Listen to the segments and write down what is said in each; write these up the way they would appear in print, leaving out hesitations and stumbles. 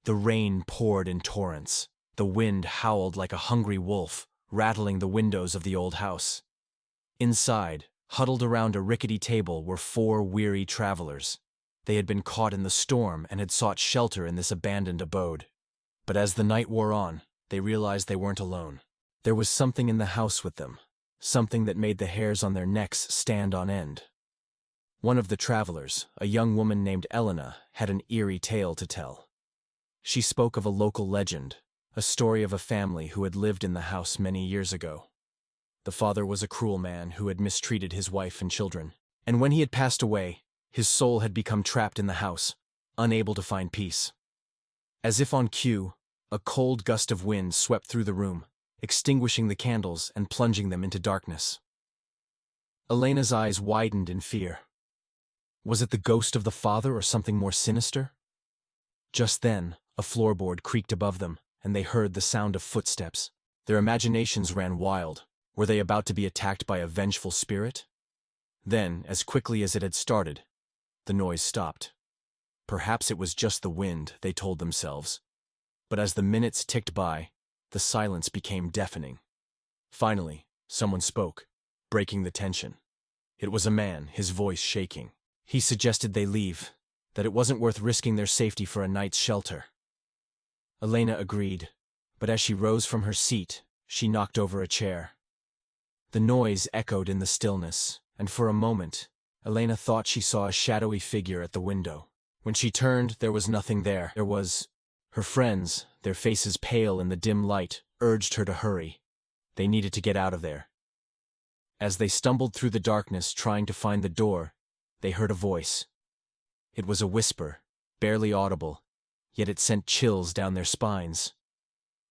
The rain poured in torrents. The wind howled like a hungry wolf, rattling the windows of the old house. Inside, huddled around a rickety table, were four weary travelers. They had been caught in the storm and had sought shelter in this abandoned abode. But as the night wore on, they realized they weren't alone. There was something in the house with them, something that made the hairs on their necks stand on end. One of the travelers, a young woman named Elena, had an eerie tale to tell. She spoke of a local legend, a story of a family who had lived in the house many years ago. The father was a cruel man who had mistreated his wife and children, and when he had passed away, his soul had become trapped in the house, unable to find peace. As if on cue, a cold gust of wind swept through the room, extinguishing the candles and plunging them into darkness. Elena's eyes widened in fear. Was it the ghost of the father or something more sinister? Just then, a floorboard creaked above them, and they heard the sound of footsteps. Their imaginations ran wild. Were they about to be attacked by a vengeful spirit? Then, as quickly as it had started, the noise stopped. Perhaps it was just the wind, they told themselves. But as the minutes ticked by, the silence became deafening. Finally, someone spoke, breaking the tension. It was a man, his voice shaking. He suggested they leave, that it wasn't worth risking their safety for a night's shelter. Elena agreed, but as she rose from her seat, she knocked over a chair. The noise echoed in the stillness, and for a moment, Elena thought she saw a shadowy figure at the window. When she turned, there was nothing there. There was her friends, their faces pale in the dim light, urged her to hurry. They needed to get out of there. As they stumbled through the darkness trying to find the door, they heard a voice. It was a whisper, barely audible, yet it sent chills down their spines.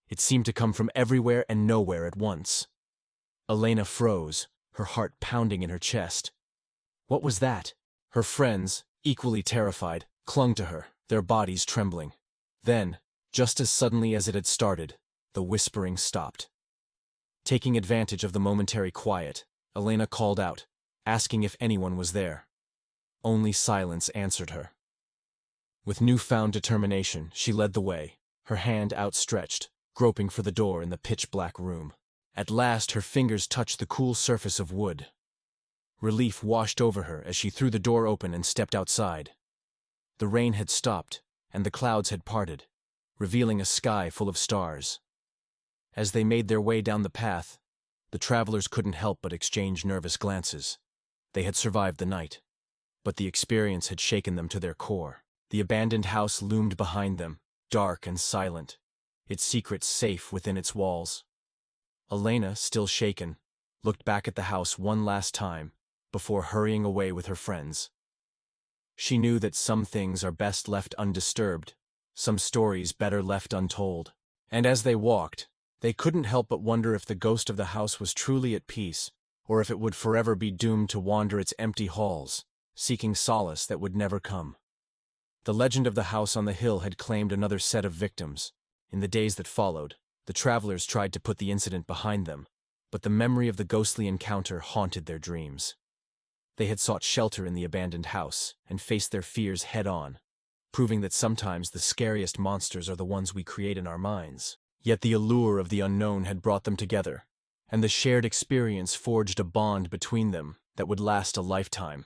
It seemed to come from everywhere and nowhere at once. Elena froze, her heart pounding in her chest. What was that? Her friends, equally terrified, clung to her, their bodies trembling. Then, just as suddenly as it had started, the whispering stopped. Taking advantage of the momentary quiet, Elena called out, asking if anyone was there. Only silence answered her. With newfound determination, she led the way, her hand outstretched, groping for the door in the pitch-black room. At last her fingers touched the cool surface of wood. Relief washed over her as she threw the door open and stepped outside. The rain had stopped, and the clouds had parted, revealing a sky full of stars. As they made their way down the path, the travelers couldn't help but exchange nervous glances. They had survived the night, but the experience had shaken them to their core. The abandoned house loomed behind them, dark and silent, its secrets safe within its walls. Elena, still shaken, looked back at the house one last time before hurrying away with her friends. She knew that some things are best left undisturbed, some stories better left untold. And as they walked, they couldn't help but wonder if the ghost of the house was truly at peace, or if it would forever be doomed to wander its empty halls, seeking solace that would never come. The legend of the house on the hill had claimed another set of victims. In the days that followed, the travelers tried to put the incident behind them, but the memory of the ghostly encounter haunted their dreams. They had sought shelter in the abandoned house and faced their fears head-on, proving that sometimes the scariest monsters are the ones we create in our minds. Yet the allure of the unknown had brought them together, and the shared experience forged a bond between them that would last a lifetime.